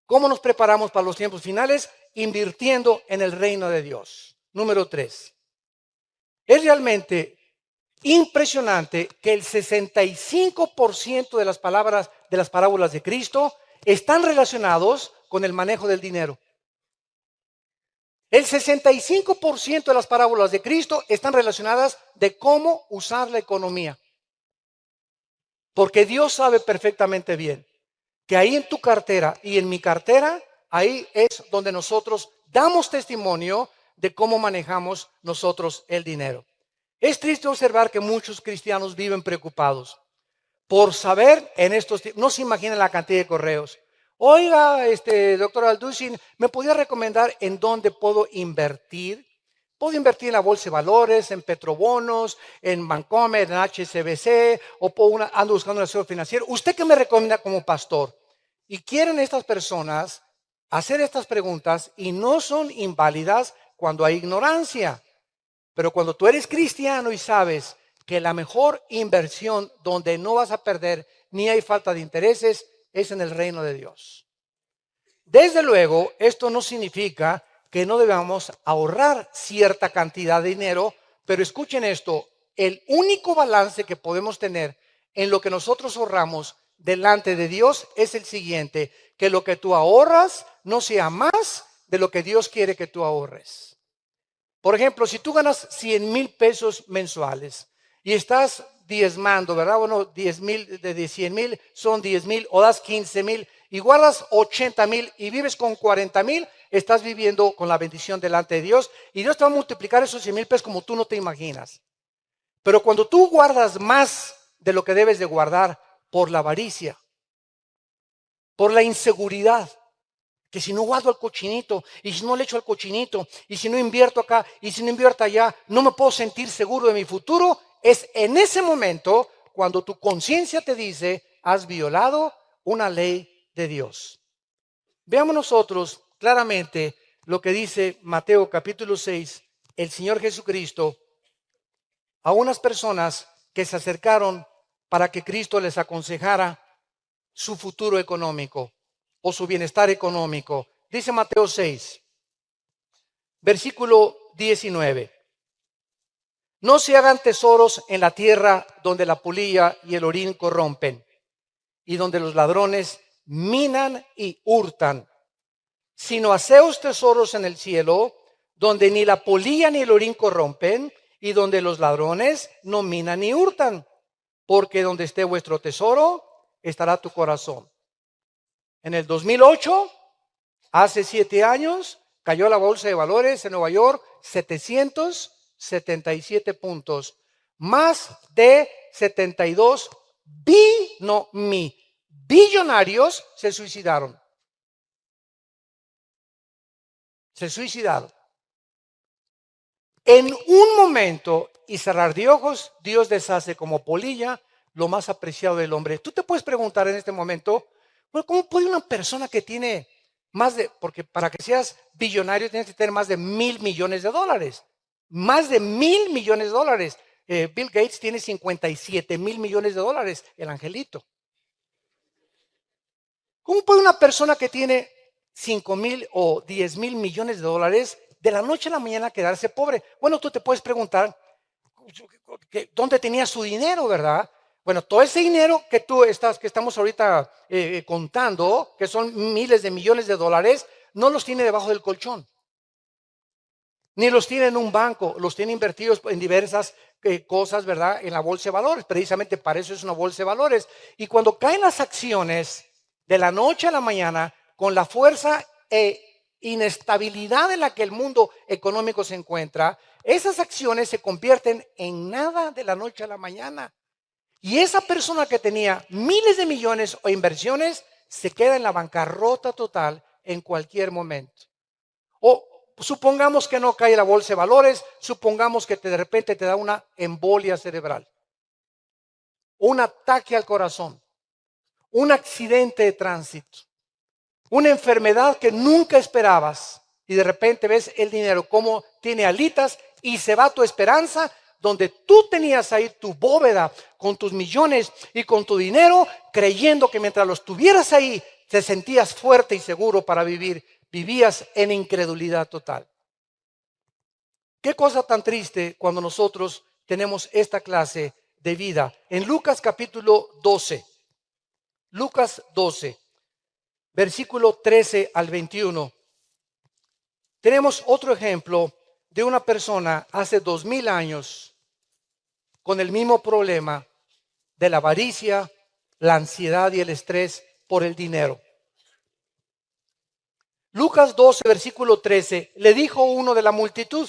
¿cómo nos preparamos para los tiempos finales? Invirtiendo en el reino de Dios. Número 3. Es realmente impresionante que el 65% de las palabras de las parábolas de Cristo están relacionados con el manejo del dinero. El 65% de las parábolas de Cristo están relacionadas de cómo usar la economía. Porque Dios sabe perfectamente bien que ahí en tu cartera y en mi cartera, ahí es donde nosotros damos testimonio de cómo manejamos nosotros el dinero. Es triste observar que muchos cristianos viven preocupados por saber en estos tiempos, no se imaginan la cantidad de correos. Oiga, doctor Alducin, ¿me podría recomendar en dónde puedo invertir? Puedo invertir en la bolsa de valores, en Petrobonos, en Bancomer, en HSBC, o ando buscando un asesor financiero. ¿Usted qué me recomienda como pastor? Y quieren estas personas hacer estas preguntas y no son inválidas cuando hay ignorancia. Pero cuando tú eres cristiano y sabes que la mejor inversión donde no vas a perder ni hay falta de intereses es en el reino de Dios. Desde luego, esto no significa que no debamos ahorrar cierta cantidad de dinero, pero escuchen esto, el único balance que podemos tener en lo que nosotros ahorramos delante de Dios es el siguiente, que lo que tú ahorras no sea más de lo que Dios quiere que tú ahorres. Por ejemplo, si tú ganas 100,000 pesos mensuales y estás diezmando, ¿verdad? Bueno, 10,000 de 100,000 son 10,000 o das 15,000 y guardas 80,000 y vives con 40,000, estás viviendo con la bendición delante de Dios y Dios te va a multiplicar esos 100,000 pesos como tú no te imaginas. Pero cuando tú guardas más de lo que debes de guardar por la avaricia, por la inseguridad, que si no guardo al cochinito, y si no le echo al cochinito, y si no invierto acá, y si no invierto allá, no me puedo sentir seguro de mi futuro, es en ese momento cuando tu conciencia te dice, has violado una ley de Dios. Veamos nosotros claramente lo que dice Mateo capítulo 6, el Señor Jesucristo, a unas personas que se acercaron para que Cristo les aconsejara su futuro económico o su bienestar económico. Dice Mateo 6, versículo 19. No se hagan tesoros en la tierra donde la polilla y el orín corrompen y donde los ladrones minan y hurtan, sino haceos tesoros en el cielo donde ni la polilla ni el orín corrompen y donde los ladrones no minan ni hurtan, porque donde esté vuestro tesoro estará tu corazón. En el 2008, hace 7 años, cayó la bolsa de valores en Nueva York 777 puntos. Más de 72 billonarios se suicidaron. Se suicidaron. En un momento y cerrar de ojos, Dios deshace como polilla lo más apreciado del hombre. Tú te puedes preguntar en este momento, bueno, ¿cómo puede una persona que tiene porque para que seas billonario tienes que tener más de $1,000,000,000? Más de $1,000,000,000. Bill Gates tiene $57,000,000,000, el angelito. ¿Cómo puede una persona que tiene 5,000 o 10,000,000,000 de dólares de la noche a la mañana quedarse pobre? Bueno, tú te puedes preguntar, ¿dónde tenía su dinero, verdad? Bueno, todo ese dinero que estamos ahorita contando, que son miles de millones de dólares, no los tiene debajo del colchón, ni los tiene en un banco, los tiene invertidos en diversas cosas, ¿verdad? En la bolsa de valores, precisamente para eso es una bolsa de valores. Y cuando caen las acciones de la noche a la mañana, con la fuerza e inestabilidad en la que el mundo económico se encuentra, esas acciones se convierten en nada de la noche a la mañana. Y esa persona que tenía miles de millones o inversiones se queda en la bancarrota total en cualquier momento. O supongamos que no cae la bolsa de valores, supongamos que de repente te da una embolia cerebral, un ataque al corazón, un accidente de tránsito, una enfermedad que nunca esperabas y de repente ves el dinero como tiene alitas y se va tu esperanza, donde tú tenías ahí tu bóveda con tus millones y con tu dinero, creyendo que mientras los tuvieras ahí te sentías fuerte y seguro para vivir. Vivías en incredulidad total. Qué cosa tan triste cuando nosotros tenemos esta clase de vida. En Lucas capítulo 12, Lucas 12, versículo 13 al 21, tenemos otro ejemplo de una persona hace 2000 años con el mismo problema de la avaricia, la ansiedad y el estrés por el dinero. Lucas 12, versículo 13, le dijo uno de la multitud: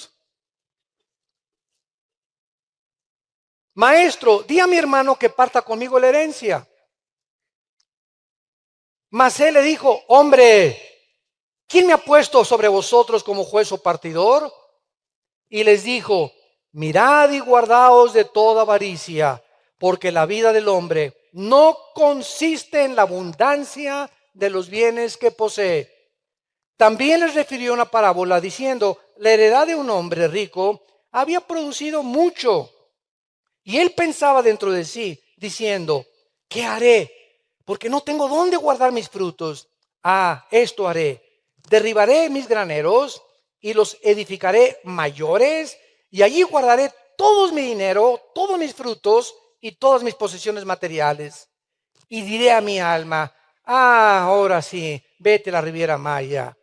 Maestro, di a mi hermano que parta conmigo la herencia. Mas él le dijo: Hombre, ¿quién me ha puesto sobre vosotros como juez o partidor? Y les dijo: Mirad y guardaos de toda avaricia, porque la vida del hombre no consiste en la abundancia de los bienes que posee. También les refirió una parábola diciendo: la heredad de un hombre rico había producido mucho. Y él pensaba dentro de sí, diciendo: ¿qué haré? Porque no tengo dónde guardar mis frutos. Esto haré: derribaré mis graneros y los edificaré mayores, y allí guardaré todo mi dinero, todos mis frutos y todas mis posesiones materiales. Y diré a mi alma: ahora sí, vete a la Riviera Maya.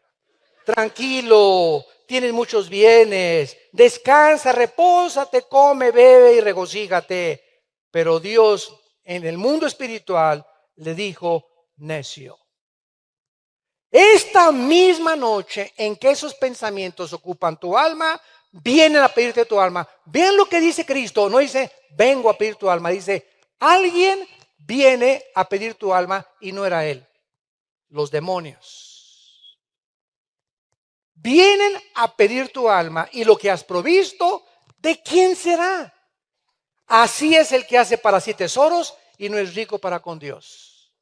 Tranquilo, tienes muchos bienes, descansa, repósate, come, bebe y regocíjate. Pero Dios en el mundo espiritual le dijo: necio. Esta misma noche en que esos pensamientos ocupan tu alma, vienen a pedirte tu alma. Vean lo que dice Cristo, no dice vengo a pedir tu alma, dice alguien viene a pedir tu alma, y no era él, los demonios. Vienen a pedir tu alma, y lo que has provisto, ¿de quién será? Así es el que hace para sí tesoros y no es rico para con Dios.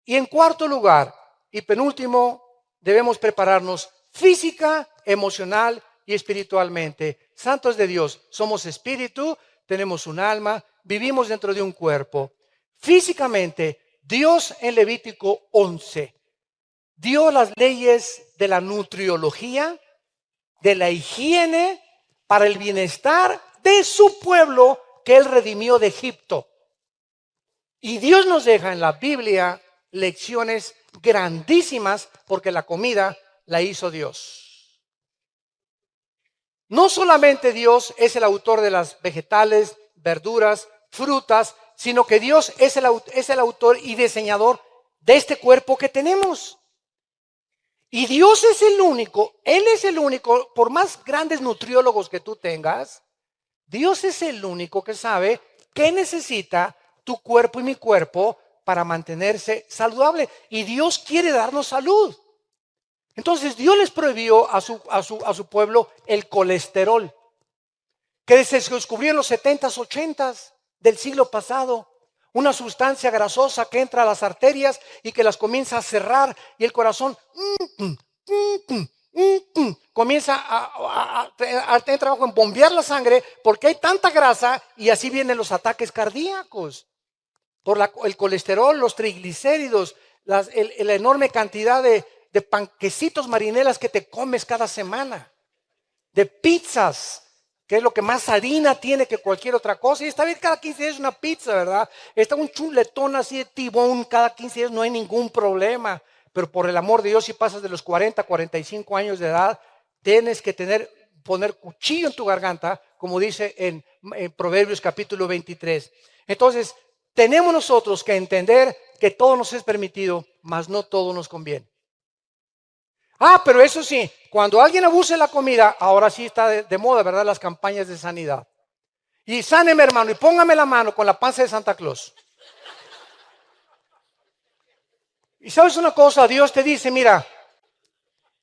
Y en cuarto lugar y penúltimo, debemos prepararnos física, emocional y espiritualmente. Santos de Dios, somos espíritu, tenemos un alma, vivimos dentro de un cuerpo. Físicamente, Dios en Levítico 11 dio las leyes de la nutriología, de la higiene, para el bienestar de su pueblo que él redimió de Egipto. Y Dios nos deja en la Biblia lecciones grandísimas, porque la comida la hizo Dios. No solamente Dios es el autor de las vegetales, verduras, frutas, sino que Dios es el autor y diseñador de este cuerpo que tenemos. Y Dios es el único, Él es el único, por más grandes nutriólogos que tú tengas, Dios es el único que sabe qué necesita tu cuerpo y mi cuerpo para mantenerse saludable. Y Dios quiere darnos salud. Entonces Dios les prohibió a su pueblo el colesterol, que se descubrió en los 70s, 80s del siglo pasado. Una sustancia grasosa que entra a las arterias y que las comienza a cerrar, y el corazón comienza a tener trabajo en bombear la sangre porque hay tanta grasa, y así vienen los ataques cardíacos. Por el colesterol, los triglicéridos, la enorme cantidad de panquecitos marinelas que te comes cada semana, de pizzas, que es lo que más harina tiene que cualquier otra cosa. Y está bien, cada 15 días una pizza, ¿verdad? Está un chuletón así de tibón cada 15 días, no hay ningún problema. Pero por el amor de Dios, si pasas de los 40, 45 años de edad, tienes que poner cuchillo en tu garganta, como dice en Proverbios capítulo 23. Entonces, tenemos nosotros que entender que todo nos es permitido, mas no todo nos conviene. Pero eso sí, cuando alguien abuse la comida, ahora sí está de moda, ¿verdad? Las campañas de sanidad. Y sáneme, hermano, y póngame la mano con la panza de Santa Claus. Y sabes una cosa, Dios te dice, mira,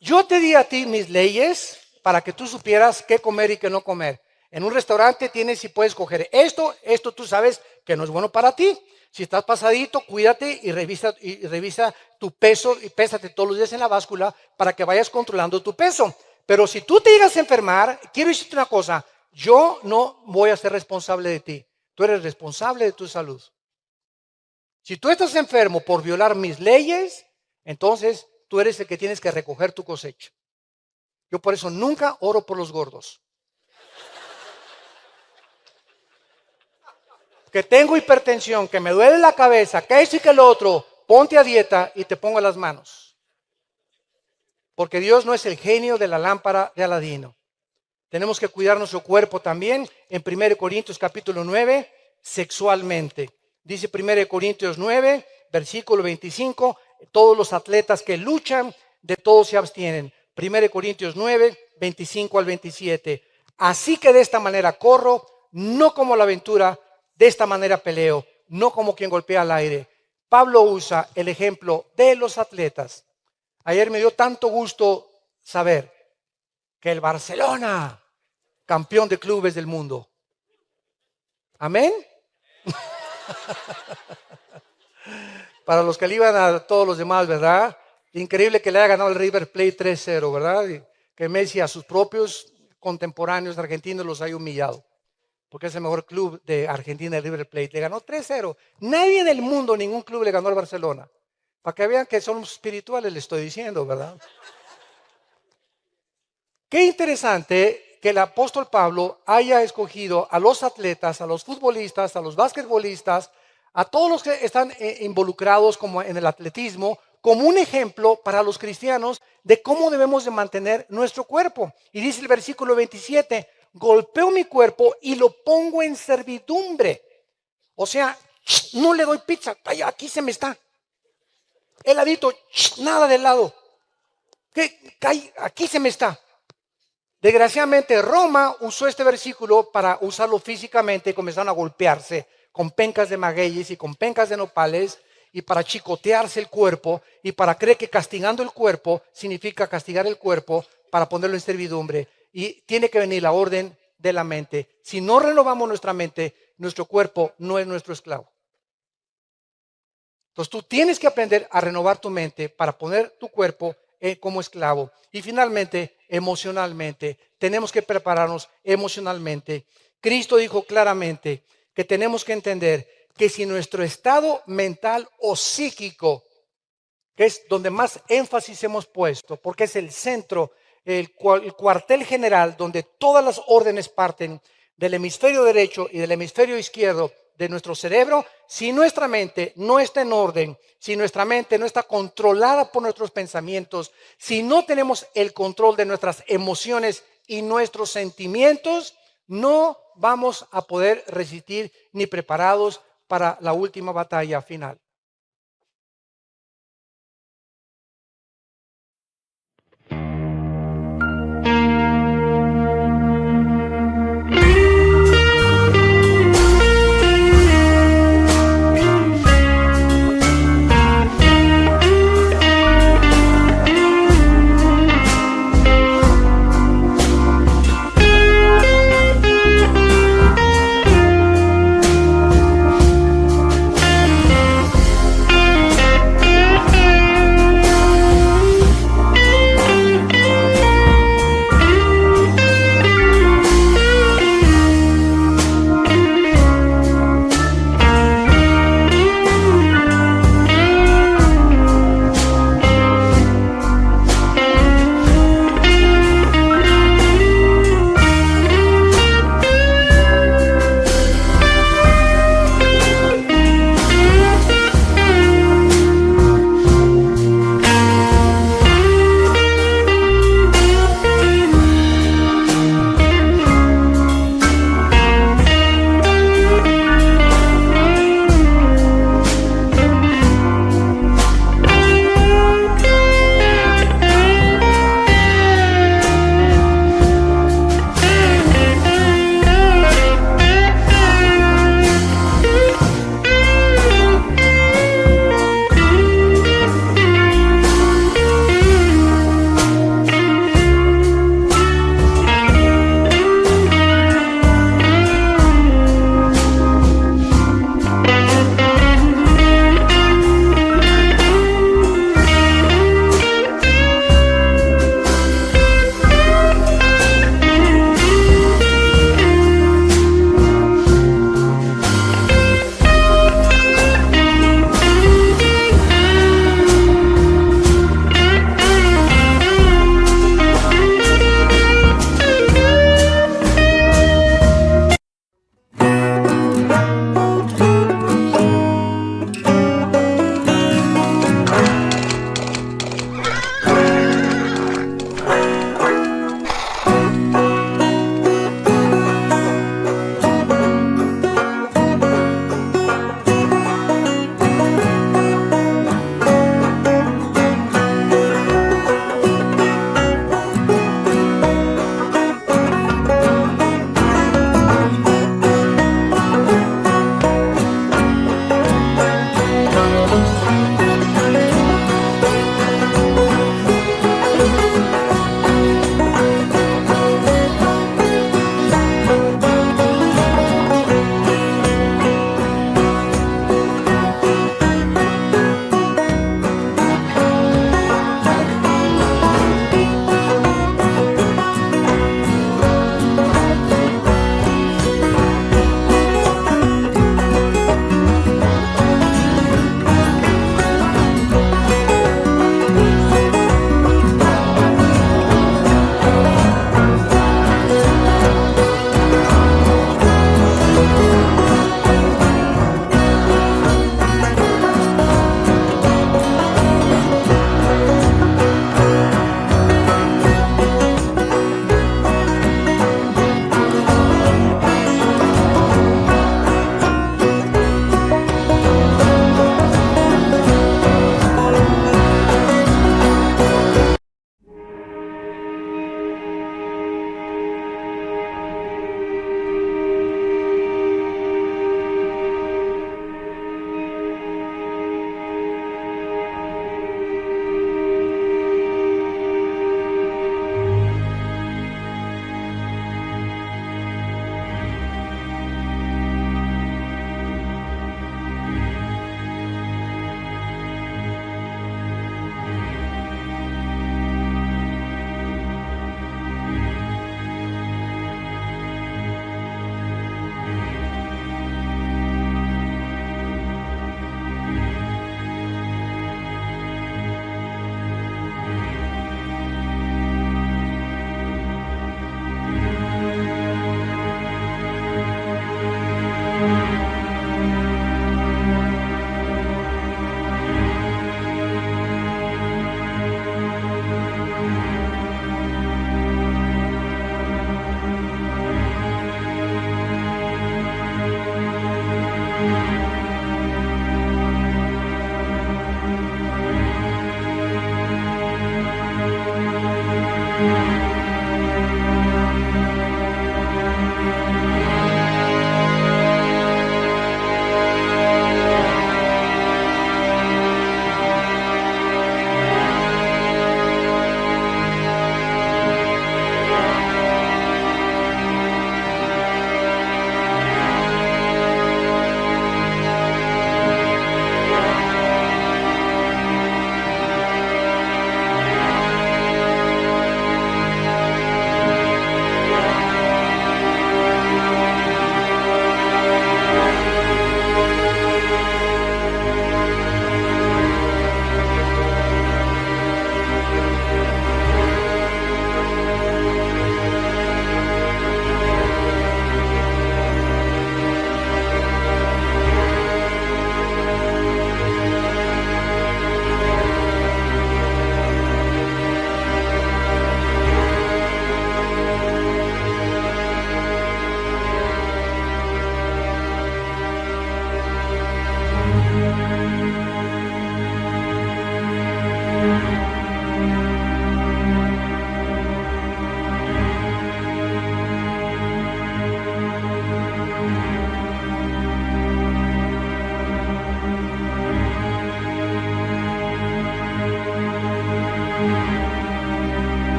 yo te di a ti mis leyes para que tú supieras qué comer y qué no comer. En un restaurante tienes y puedes coger esto tú sabes que no es bueno para ti. Si estás pasadito, cuídate y revisa tu peso y pésate todos los días en la báscula para que vayas controlando tu peso. Pero si tú te llegas a enfermar, quiero decirte una cosa, yo no voy a ser responsable de ti. Tú eres responsable de tu salud. Si tú estás enfermo por violar mis leyes, entonces tú eres el que tienes que recoger tu cosecha. Yo por eso nunca oro por los gordos. Que tengo hipertensión, que me duele la cabeza, que esto y que lo otro, ponte a dieta y te pongo las manos. Porque Dios no es el genio de la lámpara de Aladino. Tenemos que cuidar nuestro cuerpo también. En 1 Corintios capítulo 9, sexualmente. Dice 1 Corintios 9, versículo 25, todos los atletas que luchan, de todos se abstienen. 1 Corintios 9, 25 al 27. Así que de esta manera corro, no como la aventura, de esta manera peleo, no como quien golpea al aire. Pablo usa el ejemplo de los atletas. Ayer me dio tanto gusto saber que el Barcelona, campeón de clubes del mundo. Amén. Para los que le iban a todos los demás, ¿verdad? Increíble que le haya ganado el River Plate 3-0, ¿verdad? Y que Messi a sus propios contemporáneos argentinos los haya humillado. Porque es el mejor club de Argentina, el River Plate. Le ganó 3-0. Nadie en el mundo, ningún club le ganó al Barcelona. Para que vean que son espirituales, les estoy diciendo, ¿verdad? Qué interesante que el apóstol Pablo haya escogido a los atletas, a los futbolistas, a los basquetbolistas, a todos los que están involucrados como en el atletismo, como un ejemplo para los cristianos de cómo debemos de mantener nuestro cuerpo. Y dice el versículo 27, golpeo mi cuerpo y lo pongo en servidumbre. O sea, no le doy pizza, aquí se me está. Heladito, nada de helado. Aquí se me está. Desgraciadamente Roma usó este versículo para usarlo físicamente y comenzaron a golpearse con pencas de magueyes y con pencas de nopales y para chicotearse el cuerpo y para creer que castigando el cuerpo significa castigar el cuerpo para ponerlo en servidumbre. Y tiene que venir la orden de la mente. Si no renovamos nuestra mente, nuestro cuerpo no es nuestro esclavo. Entonces tú tienes que aprender a renovar tu mente para poner tu cuerpo como esclavo. Y finalmente, emocionalmente, tenemos que prepararnos emocionalmente. Cristo dijo claramente que tenemos que entender que si nuestro estado mental o psíquico, que es donde más énfasis hemos puesto, porque es el centro, el cuartel general, donde todas las órdenes parten del hemisferio derecho y del hemisferio izquierdo de nuestro cerebro, si nuestra mente no está en orden, si nuestra mente no está controlada por nuestros pensamientos, si no tenemos el control de nuestras emociones y nuestros sentimientos, no vamos a poder resistir ni preparados para la última batalla final.